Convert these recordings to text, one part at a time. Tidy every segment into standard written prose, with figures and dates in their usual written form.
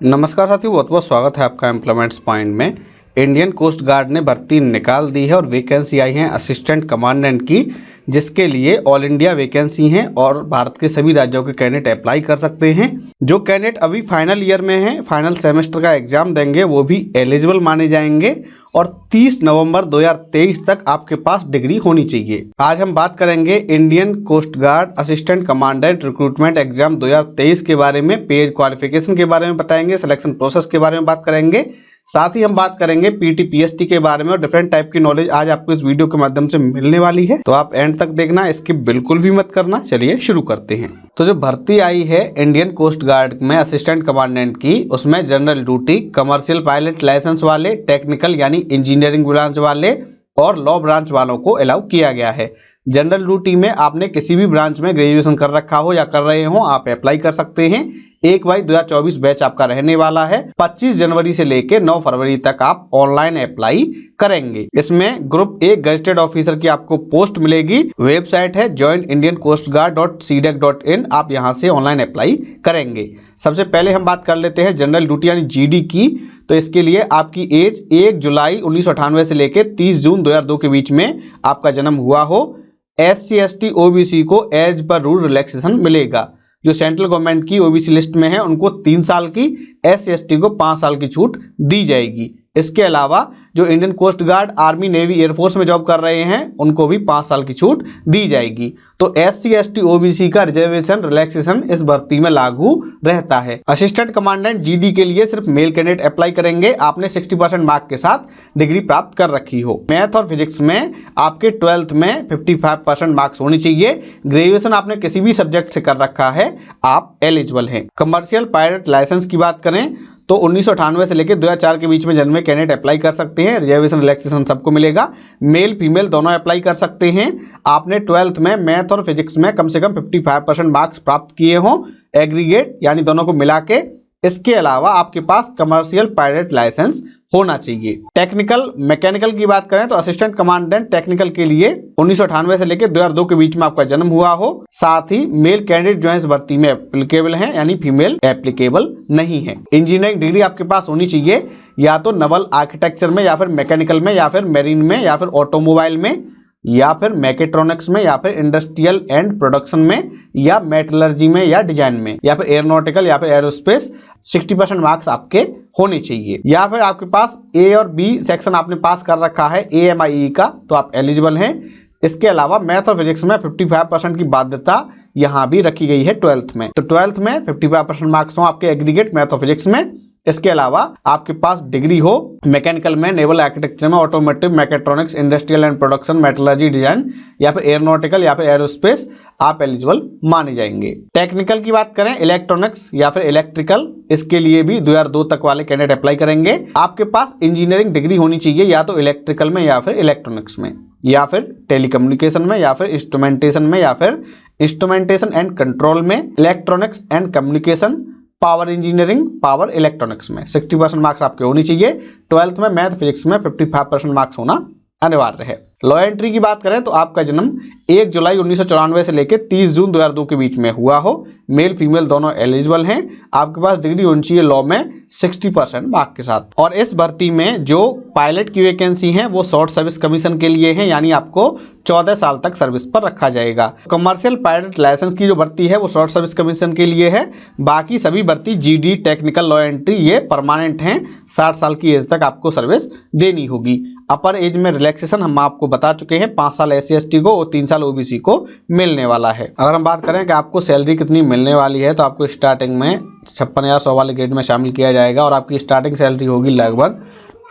नमस्कार साथियों, बहुत बहुत स्वागत है आपका एम्प्लॉयमेंट्स पॉइंट में। इंडियन कोस्ट गार्ड ने भर्ती निकाल दी है और वैकेंसी आई है असिस्टेंट कमांडेंट की, जिसके लिए ऑल इंडिया वैकेंसी हैं और भारत के सभी राज्यों के कैंडिडेट अप्लाई कर सकते हैं। जो कैंडिडेट अभी फाइनल ईयर में हैं, फाइनल सेमेस्टर का एग्जाम देंगे, वो भी एलिजिबल माने जाएंगे और 30 नवंबर 2023 तक आपके पास डिग्री होनी चाहिए। आज हम बात करेंगे Indian coast guard assistant commandant recruitment exam 2023 के बारे में, पेज क्वालिफिकेशन के बारे में बताएंगे, सिलेक्शन प्रोसेस के बारे में बात करेंगे, साथ ही हम बात करेंगे पीटी पीएसटी के बारे में और डिफरेंट टाइप की नॉलेज आज आपको इस वीडियो के माध्यम से मिलने वाली है। तो आप एंड तक देखना, इसकी बिल्कुल भी मत करना। चलिए शुरू करते हैं। तो जो भर्ती आई है इंडियन कोस्ट गार्ड में असिस्टेंट कमांडेंट की, उसमें general duty, commercial pilot licence वाले, टेक्निकल यानी इंजीनियरिंग ब्रांच वाले और लॉ ब्रांच वालों को अलाउ किया गया है। जनरल ड्यूटी में आपने किसी भी ब्रांच में ग्रेजुएशन कर रखा हो या कर रहे हो, आप अप्लाई कर सकते हैं। 1/2024 बैच आपका रहने वाला है। 25 जनवरी से लेकर 9 फरवरी तक आप ऑनलाइन अप्लाई करेंगे। इसमें ग्रुप 1 गजेटेड ऑफिसर की आपको पोस्ट मिलेगी। वेबसाइट है joinindiancoastguard.cdac.in, आप यहां से ऑनलाइन अप्लाई करेंगे। सबसे पहले हम बात कर लेते हैं जनरल ड्यूटी यानी जीडी की। तो इसके लिए आपकी एज 1 जुलाई 1998 से लेकर 30 जून 2002 के बीच में आपका जन्म हुआ हो। SC ST OBC को एज पर रूल रिलैक्सेशन मिलेगा। जो सेंट्रल गवर्नमेंट की ओबीसी लिस्ट में है उनको 3 साल की, SC ST को 5 साल की छूट दी जाएगी। इसके अलावा जो Indian coast guard, army, navy, air force में जॉब कर रहे हैं उनको भी 5 साल की छूट दी जाएगी। तो SC ST OBC का रिजर्वेशन रिलैक्सेशन इस भर्ती में लागू रहता है। असिस्टेंट कमांडेंट जीडी के लिए सिर्फ मेल कैंडिडेट अप्लाई करेंगे। आपने 60% मार्क के साथ डिग्री प्राप्त कर रखी हो। मैथ और फिजिक्स में आपके 12th में 55% मार्क्स होनी चाहिए। ग्रेजुएशन आपने किसी भी सब्जेक्ट से कर रखा है, आप एलिजिबल हैं। कमर्शियल पायलट लाइसेंस की बात करें तो 1998 से लेकर 2004 के बीच में जन्मे कैंडिडेट अप्लाई कर सकते हैं। रिजर्वेशन रिलैक्सेशन सबको मिलेगा। मेल फीमेल दोनों अप्लाई कर सकते हैं। आपने 12th में मैथ और फिजिक्स में कम से कम 55% मार्क्स प्राप्त किए हों, एग्रीगेट यानी दोनों को मिला के। इसके अलावा आपके पास कमर्शियल पायलट लाइसेंस होना चाहिए। टेक्निकल मैकेनिकल की बात करें तो असिस्टेंट कमांडेंट टेक्निकल के लिए 1998 से लेकर 2002 के बीच में आपका जन्म हुआ हो। साथ ही मेल कैंडिडेट जो है इस भर्ती में एप्लीकेबल हैं, यानी फीमेल एप्लीकेबल नहीं है। इंजीनियरिंग डिग्री आपके पास होनी चाहिए, या तो नवल आर्किटेक्चर में, या फिर मैकेनिकल में, या फिर मेरीन में, या फिर ऑटोमोबाइल में, या फिर मैकेट्रॉनिक्स में, या फिर इंडस्ट्रियल एंड प्रोडक्शन में, या मेटलर्जी में, या डिजाइन में, या फिर एयरोनॉटिकल, या फिर एरोस्पेस। 60% मार्क्स आपके होने चाहिए। या फिर आपके पास ए और बी सेक्शन आपने पास कर रखा है AMIE का, तो आप एलिजिबल हैं। इसके अलावा मैथ और फिजिक्स में 55% की बाध्यता यहां भी रखी गई है 12th में। तो 12th में 55% मार्क्स हो आपके एग्रीगेट मैथ और फिजिक्स में। इसके अलावा आपके पास डिग्री हो मैकेनिकल में, नेवल आर्किटेक्चर में, automotive, mechatronics, industrial and production, metallurgy, design, या फिर एयरोनॉटिकल, या फिर एरोस्पेस, आप एलिजिबल माने जाएंगे। टेक्निकल की बात करें, इलेक्ट्रॉनिक्स या फिर इलेक्ट्रिकल, इसके लिए भी 2002 तक वाले कैंडिडेट अप्लाई करेंगे। आपके पास इंजीनियरिंग डिग्री होनी चाहिए, या तो इलेक्ट्रिकल में, या फिर इलेक्ट्रॉनिक्स में, या फिर टेलीकम्युनिकेशन में, या फिर इंस्ट्रूमेंटेशन में, या फिर इंस्ट्रूमेंटेशन एंड कंट्रोल में, electronics and communication, power engineering, power electronics में। 60% मार्क्स आपके होनी चाहिए। 12th में मैथ फिजिक्स में 55% मार्क्स होना अनिवार्य है। लॉ एंट्री की बात करें तो आपका जन्म 1 जुलाई 1994 से लेकर 30 जून 2002 के बीच में हुआ हो। मेल फीमेल दोनों एलिजिबल हैं। आपके पास डिग्री होनी चाहिए लॉ में 60% मार्क के साथ। और इस भर्ती में जो पायलट की वैकेंसी है वो शॉर्ट सर्विस कमीशन के लिए है, यानी आपको 14 साल तक सर्विस पर रखा जाएगा। कमर्शियल पायलट लाइसेंस की जो भर्ती है वो शॉर्ट सर्विस कमीशन के लिए है। बाकी सभी भर्ती जीडी, टेक्निकल, लॉ एंट्री ये परमानेंट हैं। 60 साल की एज तक आपको सर्विस देनी होगी। अपर एज में रिलैक्सेशन हम आपको बता चुके हैं, 5 साल SC ST को और 3 साल OBC को मिलने वाला है। अगर हम बात करें कि आपको सैलरी कितनी मिलने वाली है, तो आपको स्टार्टिंग में 56,100 वाले ग्रेड में शामिल किया जाएगा और आपकी स्टार्टिंग सैलरी होगी लगभग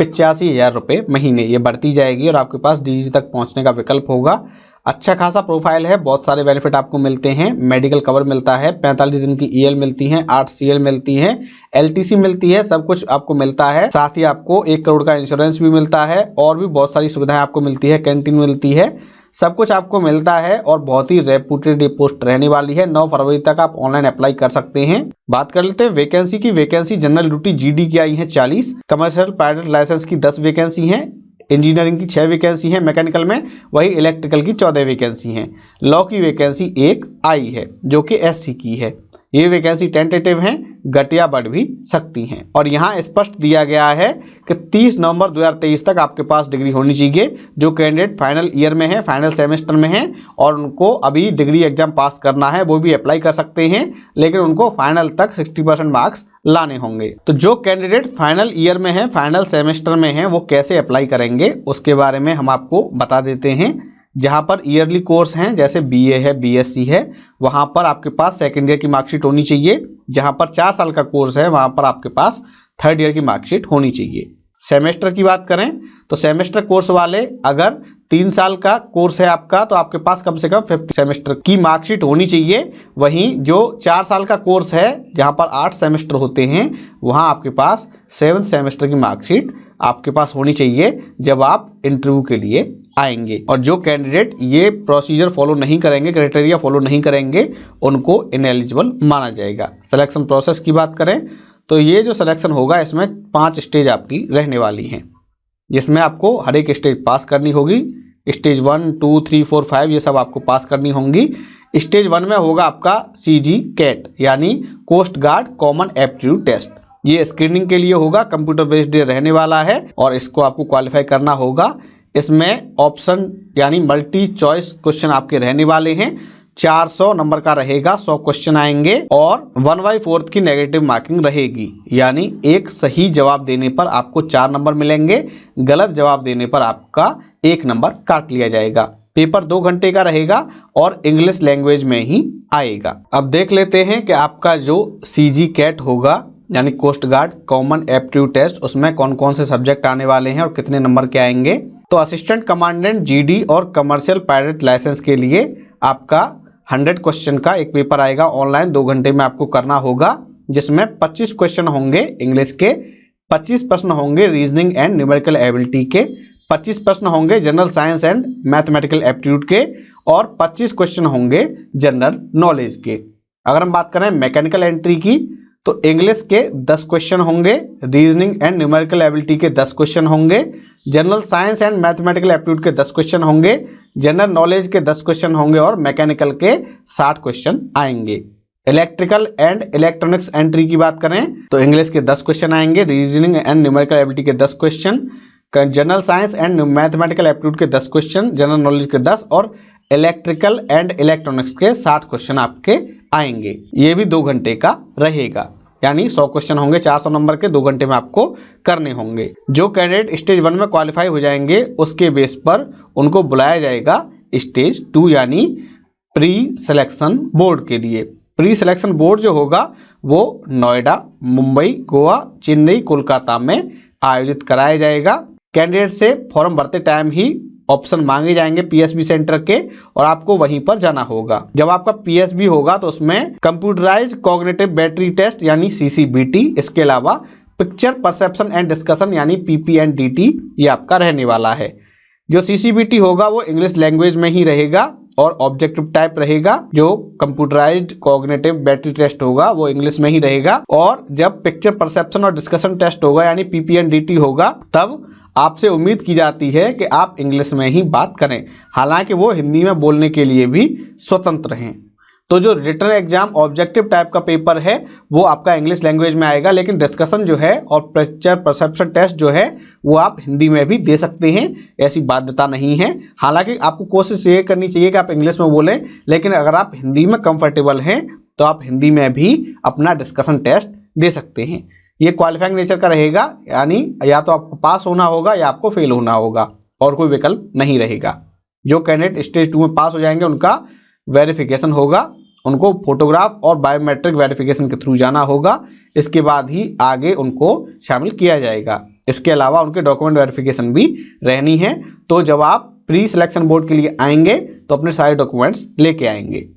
85,000 रुपये महीने। ये बढ़ती जाएगी और आपके पास DG तक पहुंचने का विकल्प होगा। अच्छा खासा प्रोफाइल है, बहुत सारे बेनिफिट आपको मिलते हैं। मेडिकल कवर मिलता है, 45 दिन की EL मिलती है, 8 CL मिलती है, LTC मिलती है, सब कुछ आपको मिलता है। साथ ही आपको 1 करोड़ का इंश्योरेंस भी मिलता है और भी बहुत सारी सुविधाएं आपको मिलती है, कैंटीन मिलती है, सब कुछ आपको मिलता है और बहुत ही रेपुटेड पोस्ट रहने वाली है। 9 फरवरी तक आप ऑनलाइन अप्लाई कर सकते हैं। बात कर लेते हैं वैकेंसी की। वैकेंसी जनरल ड्यूटी जीडी की आई है 40, कमर्शियल पायलट लाइसेंस की 10 वैकेंसी है, इंजीनियरिंग की 6 वैकेंसी है, मैकेनिकल में वही इलेक्ट्रिकल की 14 वैकेंसी हैं। लॉ की वैकेंसी 1 आई है जो कि SC की है। ये वैकेंसी टेंटेटिव हैं, घट या बढ़ भी सकती हैं। और यहाँ स्पष्ट दिया गया है कि 30 नवंबर 2023 तक आपके पास डिग्री होनी चाहिए। जो कैंडिडेट फाइनल ईयर में है, फाइनल सेमेस्टर में है और उनको अभी डिग्री एग्जाम पास करना है, वो भी अप्लाई कर सकते हैं, लेकिन उनको फाइनल तक 60% मार्क्स लाने होंगे। तो जो कैंडिडेट फाइनल ईयर में है, फाइनल सेमेस्टर में है, वो कैसे अप्लाई करेंगे उसके बारे में हम आपको बता देते हैं। जहां पर ईयरली कोर्स हैं, जैसे बीए है, बीएससी है, वहां पर आपके पास सेकेंड ईयर की मार्कशीट होनी चाहिए। जहां पर 4 साल का कोर्स है, वहां पर आपके पास थर्ड ईयर की मार्कशीट होनी चाहिए। सेमेस्टर की बात करें तो सेमेस्टर कोर्स वाले, अगर 3 साल का कोर्स है आपका, तो आपके पास कम से कम 5th सेमेस्टर की मार्कशीट होनी चाहिए। वहीं जो 4 साल का कोर्स है, जहां पर 8 सेमेस्टर होते हैं, वहां आपके पास 7th सेमेस्टर की मार्कशीट आपके पास होनी चाहिए जब आप इंटरव्यू के लिए आएंगे। और जो कैंडिडेट ये प्रोसीजर फॉलो नहीं करेंगे, क्राइटेरिया फॉलो नहीं करेंगे, उनको इनएलिजिबल माना जाएगा। सिलेक्शन प्रोसेस की बात करें तो ये जो सिलेक्शन होगा, इसमें 5 स्टेज आपकी रहने वाली हैं, जिसमें आपको हर एक स्टेज पास करनी होगी। स्टेज 1, 2, 3, 4, 5 ये सब आपको पास करनी होंगी। स्टेज 1 में होगा आपका CG कैट यानी coast guard common aptitude test. ये स्क्रीनिंग के लिए होगा, कंप्यूटर बेस्ड रहने वाला है और इसको आपको क्वालिफाई करना होगा। इसमें ऑप्शन यानी मल्टी चॉइस क्वेश्चन आपके रहने वाले हैं। 400 नंबर का रहेगा, 100 क्वेश्चन आएंगे और 1/4 की नेगेटिव मार्किंग रहेगी, यानी एक सही जवाब देने पर आपको 4 नंबर मिलेंगे, गलत जवाब देने पर आपका 1 नंबर काट लिया जाएगा। पेपर 2 घंटे का रहेगा और इंग्लिश लैंग्वेज में ही आएगा। अब देख लेते हैं कि आपका जो CG कैट होगा यानी coast guard common aptitude test, उसमें कौन कौन से सब्जेक्ट आने वाले हैं और कितने नंबर के आएंगे। तो असिस्टेंट कमांडेंट GD और कमर्शियल पायलट लाइसेंस के लिए आपका 100 क्वेश्चन का एक पेपर आएगा ऑनलाइन, 2 घंटे में आपको करना होगा, जिसमें 25 क्वेश्चन होंगे इंग्लिश के, 25 प्रश्न होंगे रीजनिंग एंड न्यूमेरिकल एबिलिटी के, 25 प्रश्न होंगे general science and mathematical aptitude के और 25 क्वेश्चन होंगे जनरल नॉलेज के। अगर हम बात करें मैकेनिकल एंट्री की तो इंग्लिश के 10 क्वेश्चन होंगे, रीजनिंग एंड न्यूमेरिकल एबिलिटी के 10 क्वेश्चन होंगे, general science and mathematical aptitude के 10 क्वेश्चन होंगे, जनरल नॉलेज के 10 क्वेश्चन होंगे और मैकेनिकल के 60 क्वेश्चन आएंगे। इलेक्ट्रिकल एंड इलेक्ट्रॉनिक्स एंट्री की बात करें तो इंग्लिश के 10 क्वेश्चन आएंगे, रीजनिंग एंड न्यूमेरिकल एबिलिटी के 10 question, general science and mathematical aptitude के 10 क्वेश्चन, जनरल नॉलेज के 10 और इलेक्ट्रिकल एंड इलेक्ट्रॉनिक्स के 60 क्वेश्चन आपके आएंगे। ये भी 2 घंटे का रहेगा, यानी 100 क्वेश्चन होंगे 400 नंबर के, 2 घंटे में आपको करने होंगे। जो कैंडिडेट स्टेज 1 में क्वालिफाई हो जाएंगे, उसके बेस पर उनको बुलाया जाएगा स्टेज 2 यानी प्री सिलेक्शन बोर्ड के लिए। प्री सिलेक्शन बोर्ड जो होगा वो नोएडा, मुंबई, गोवा, चेन्नई, कोलकाता में आयोजित कराया जाएगा। कैंडिडेट से फॉर्म भरते टाइम ही ऑप्शन मांगे जाएंगे PSB सेंटर के और आपको वहीं पर जाना होगा। जब आपका PSB होगा तो उसमें कंप्यूटराइज्ड कॉग्निटिव बैटरी टेस्ट यानी CCBT, इसके अलावा पिक्चर परसेप्शन एंड डिस्कशन यानी PPNDT ये आपका रहने वाला है। जो CCBT होगा वो इंग्लिश लैंग्वेज में ही रहेगा और ऑब्जेक्टिव टाइप रहेगा। जो कंप्यूटराइज्ड कॉग्निटिव बैटरी टेस्ट होगा वो इंग्लिश में ही रहेगा और जब पिक्चर परसेप्शन और डिस्कशन टेस्ट होगा यानी PPNDT होगा, तब आपसे उम्मीद की जाती है कि आप इंग्लिश में ही बात करें, हालांकि वो हिंदी में बोलने के लिए भी स्वतंत्र हैं। तो जो रिटन एग्जाम ऑब्जेक्टिव टाइप का पेपर है वो आपका इंग्लिश लैंग्वेज में आएगा, लेकिन डिस्कशन जो है और पिक्चर परसेप्शन टेस्ट जो है वो आप हिंदी में भी दे सकते हैं, ऐसी बाध्यता नहीं है। हालांकि आपको कोशिश ये करनी चाहिए कि आप इंग्लिश में बोलें, लेकिन अगर आप हिंदी में कंफर्टेबल हैं तो आप हिंदी में भी अपना डिस्कशन टेस्ट दे सकते हैं। ये क्वालिफाइंग नेचर का रहेगा, यानी या तो आपको पास होना होगा या आपको फेल होना होगा और कोई विकल्प नहीं रहेगा। जो कैंडिडेट स्टेज 2 में पास हो जाएंगे उनका वेरिफिकेशन होगा, उनको फोटोग्राफ और बायोमेट्रिक वेरिफिकेशन के थ्रू जाना होगा, इसके बाद ही आगे उनको शामिल किया जाएगा। इसके अलावा उनके डॉक्यूमेंट वेरिफिकेशन भी रहनी है। तो जब आप प्री सिलेक्शन बोर्ड के लिए आएंगे तो अपने सारे डॉक्यूमेंट्स लेके आएंगे।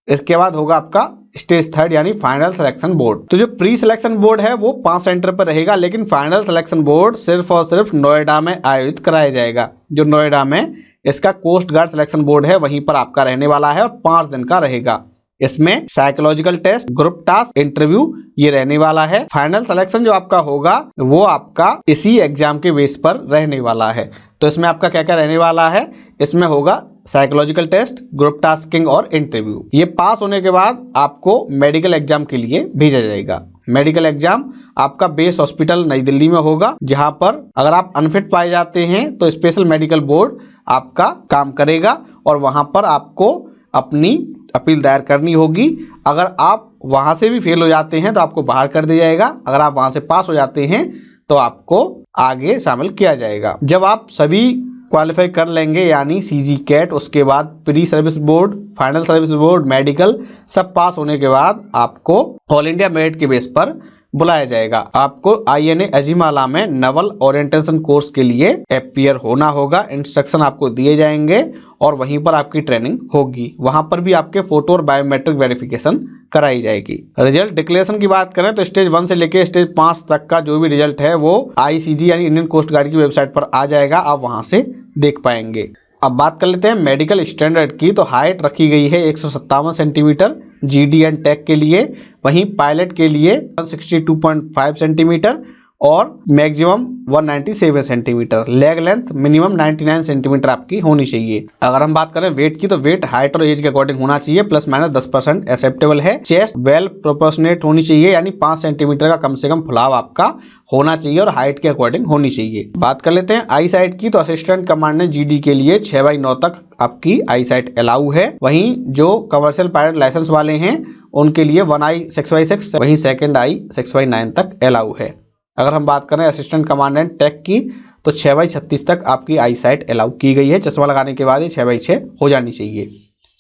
इसके बाद होगा आपका स्टेज 3 यानी फाइनल सिलेक्शन बोर्ड। तो जो प्री सिलेक्शन बोर्ड है वो 5 सेंटर पर रहेगा, लेकिन फाइनल सिलेक्शन बोर्ड सिर्फ और सिर्फ नोएडा में आयोजित कराया जाएगा। जो नोएडा में इसका कोस्ट गार्ड सिलेक्शन बोर्ड है वहीं पर आपका रहने वाला है और 5 दिन का रहेगा। इसमें psychological test, group task, interview ये रहने वाला है। फाइनल सिलेक्शन जो आपका होगा वो आपका इसी एग्जाम के बेस पर रहने वाला है। तो इसमें आपका क्या क्या रहने वाला है, इसमें होगा साइकोलॉजिकल टेस्ट, ग्रुप टास्किंग और इंटरव्यू। ये पास होने के बाद आपको मेडिकल एग्जाम के लिए भेजा जाएगा। मेडिकल एग्जाम आपका बेस हॉस्पिटल नई दिल्ली में होगा, जहां पर अगर आप अनफिट पाए जाते हैं तो स्पेशल मेडिकल बोर्ड आपका काम करेगा और वहां पर आपको अपनी अपील दायर करनी होगी। अगर आप वहां से भी फेल हो जाते हैं तो आपको बाहर कर दिया जाएगा। अगर आप वहां से पास हो जाते हैं तो आपको आगे शामिल किया जाएगा। जब आप सभी क्वालिफाई कर लेंगे यानी सीजी कैट, उसके बाद pre service board, final service board, medical सब पास होने के बाद आपको ऑल इंडिया मेरिट के बेस पर बुलाया जाएगा। आपको INA अजीमाला में नवल ओरिएंटेशन कोर्स के लिए अपीयर होना होगा। इंस्ट्रक्शन आपको दिए जाएंगे और वहीं पर आपकी ट्रेनिंग होगी। वहां पर भी आपके फोटो और बायोमेट्रिक वेरिफिकेशन कराई जाएगी। रिजल्ट डिक्लेरेशन की बात करें तो स्टेज 1 से लेकर स्टेज 5 तक का जो भी रिजल्ट है वो ICG यानी इंडियन कोस्ट गार्ड की वेबसाइट पर आ जाएगा, आप वहां से देख पाएंगे। अब बात कर लेते हैं मेडिकल स्टैंडर्ड की। तो हाइट रखी गई है 157 सेंटीमीटर GD एंड टेक के लिए, वहीं पायलट के लिए 162.5 सेंटीमीटर और maximum 197 centimetre. Leg length minimum 99 centimetre आपकी होनी चाहिए। अगर हम बात करें वेट की तो वेट हाइट और एज के अकॉर्डिंग होना चाहिए, प्लस माइनस 10% एक्सेप्टेबल है। चेस्ट वेल प्रोपोर्शनेट होनी चाहिए यानी 5 सेंटीमीटर का कम से कम फुलाव आपका होना चाहिए और हाइट के अकॉर्डिंग होनी चाहिए। बात कर लेते हैं आई साइट की। तो असिस्टेंट कमांडेंट GD के लिए 6/9 तक आपकी आई साइट अलाउ है। वहीं जो कमर्शियल पायलट लाइसेंस वाले हैं उनके लिए 1I 6/6, वहीं सेकेंड I 6/9 तक अलाउ है। अगर हम बात करें असिस्टेंट कमांडेंट टेक की तो 6/36 तक आपकी आई साइट अलाउ की गई है। चश्मा लगाने के बाद ये 6/6 हो जानी चाहिए।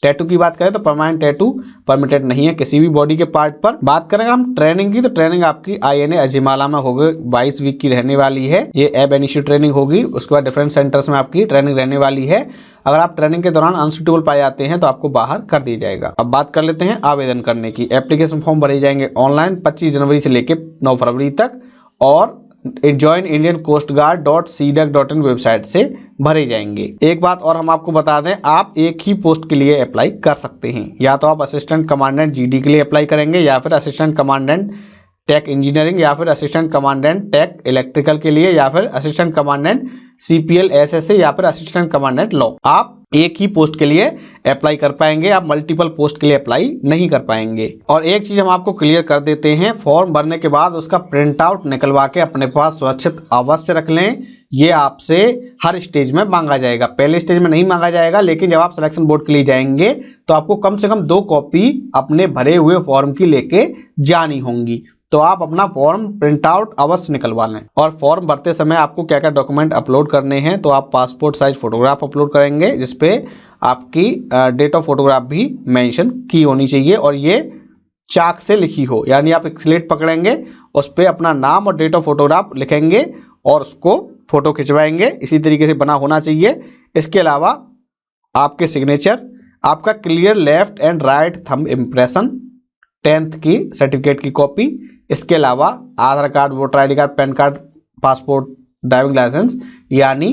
टैटू की बात करें तो परमानेंट टैटू परमिटेड नहीं है किसी भी बॉडी के पार्ट पर। बात करें अगर हम ट्रेनिंग की तो ट्रेनिंग आपकी INA अजीमाला में होगी, 22 वीक की रहने वाली है। ये एब इनिशियो ट्रेनिंग होगी, उसके बाद डिफरेंट सेंटर्स में आपकी ट्रेनिंग रहने वाली है। अगर आप ट्रेनिंग के दौरान अनसुटेबल पाए जाते हैं तो आपको बाहर कर दिया जाएगा। अब बात कर लेते हैं आवेदन करने की। एप्लीकेशन फॉर्म भरे जाएंगे ऑनलाइन 25 जनवरी से लेकर 9 फरवरी तक और join Indian coast guard .cdac.in website से भरे जाएंगे। एक बात और हम आपको बता दें, आप एक ही पोस्ट के लिए अप्लाई कर सकते हैं। या तो आप असिस्टेंट कमांडेंट GD के लिए अप्लाई करेंगे, या फिर असिस्टेंट कमांडेंट टेक इंजीनियरिंग, या फिर असिस्टेंट कमांडेंट टेक इलेक्ट्रिकल के लिए, या फिर असिस्टेंट कमांडेंट CPL SSA, या फिर असिस्टेंट कमांडेंट लॉ। आप एक ही पोस्ट के लिए अप्लाई कर पाएंगे, आप मल्टीपल पोस्ट के लिए अप्लाई नहीं कर पाएंगे। और एक चीज हम आपको क्लियर कर देते हैं, फॉर्म भरने के बाद उसका प्रिंट आउट निकलवा के अपने पास सुरक्षित अवश्य रख लें। ये आपसे हर स्टेज में मांगा जाएगा। पहले स्टेज में नहीं मांगा जाएगा, लेकिन जब आप सिलेक्शन बोर्ड के लिए जाएंगे तो आपको कम से कम 2 कॉपी अपने भरे हुए फॉर्म की लेके जानी होंगी। तो आप अपना फॉर्म प्रिंट आउट अवश्य निकलवा लें। और फॉर्म भरते समय आपको क्या क्या डॉक्यूमेंट अपलोड करने हैं, तो आप पासपोर्ट साइज फोटोग्राफ अपलोड करेंगे जिसपे आपकी डेट ऑफ फोटोग्राफ भी मेंशन की होनी चाहिए और ये चाक से लिखी हो, यानी आप एक स्लेट पकड़ेंगे, उस पर अपना नाम और डेट ऑफ फोटोग्राफ लिखेंगे और उसको फोटो खिंचवाएंगे। इसी तरीके से बना होना चाहिए। इसके अलावा आपके सिग्नेचर, आपका clear left and right thumb impression, 10th की सर्टिफिकेट की कॉपी, इसके अलावा Aadhaar card, voter ID card, PAN card, passport, driving license यानी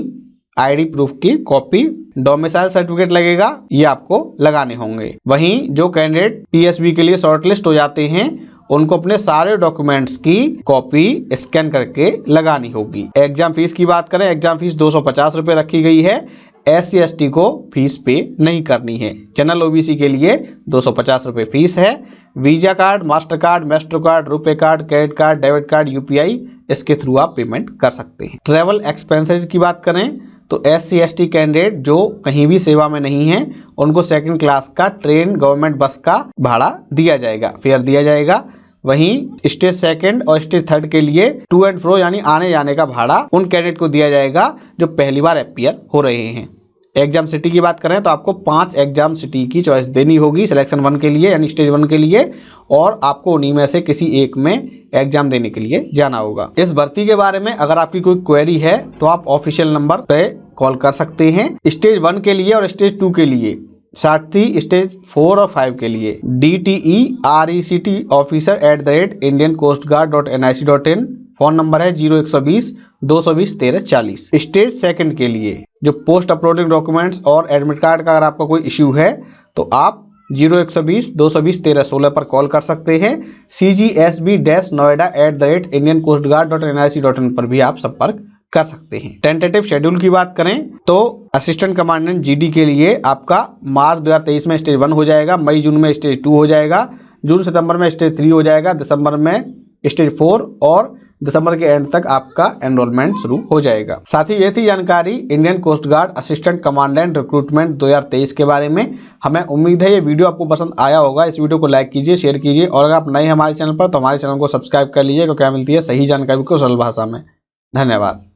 ID प्रूफ की कॉपी, डोमिसाइल सर्टिफिकेट लगेगा, ये आपको लगाने होंगे। वहीं जो कैंडिडेट PSB के लिए शॉर्टलिस्ट हो जाते हैं उनको अपने सारे डॉक्यूमेंट्स की कॉपी स्कैन करके लगानी होगी। एग्जाम फीस की बात करें, एग्जाम फीस 250 रुपये रखी गई है। SC ST को फीस पे नहीं करनी है। जनरल OBC के लिए 250 रुपये फीस है। Visa card, master card, maestro card, RuPay card, credit card, debit card, UPI इसके थ्रू आप पेमेंट कर सकते हैं। ट्रेवल एक्सपेंसेस की बात करें तो SC ST कैंडिडेट जो कहीं भी सेवा में नहीं है उनको 2nd क्लास का ट्रेन गवर्नमेंट बस का भाड़ा दिया जाएगा, फेयर दिया जाएगा। वहीं स्टेज 2nd और स्टेज 3rd के लिए टू एंड फ्रो यानी आने जाने का भाड़ा उन कैंडिडेट को दिया जाएगा जो पहली बार अपीयर हो रहे हैं। एग्जाम सिटी की बात करें तो आपको 5 एग्जाम सिटी की चॉइस देनी होगी सिलेक्शन 1 के लिए यानी स्टेज 1 के लिए, और आपको उन्हीं में से किसी एक में एग्जाम देने के लिए जाना होगा। इस भर्ती के बारे में अगर आपकी कोई क्वेरी है तो आप ऑफिशियल नंबर पे कॉल कर सकते हैं। स्टेज 1 के लिए और स्टेज 2 के लिए, साथ ही स्टेज 4 और 5 के लिए DTE RECT officer@indiancoastguard.nic.in, phone number है 0120 220 1340। स्टेज 2nd के लिए जो पोस्ट अपलोडिंग डॉक्यूमेंट्स और एडमिट कार्ड का अगर आपका कोई इश्यू है तो आप 0120 220 1316 पर कॉल कर सकते हैं। CGSB-Noida@indiancoastguard.nic.in पर भी आप संपर्क कर सकते हैं। टेंटेटिव शेड्यूल की बात करें तो असिस्टेंट कमांडेंट जीडी के लिए आपका मार्च 2023 में स्टेज 1 हो जाएगा, मई जून में स्टेज 2 हो जाएगा, जून सितंबर में स्टेज 3 हो जाएगा, दिसंबर में स्टेज 4 और दिसंबर के एंड तक आपका एनरोलमेंट शुरू हो जाएगा। साथ ही ये थी जानकारी Indian coast guard assistant commandant recruitment 2023 के बारे में। हमें उम्मीद है ये वीडियो आपको पसंद आया होगा। इस वीडियो को लाइक कीजिए, शेयर कीजिए और अगर आप नए हमारे चैनल पर तो हमारे चैनल को सब्सक्राइब कर लीजिए, क्योंकि मिलती है सही जानकारी को सरल भाषा में। धन्यवाद।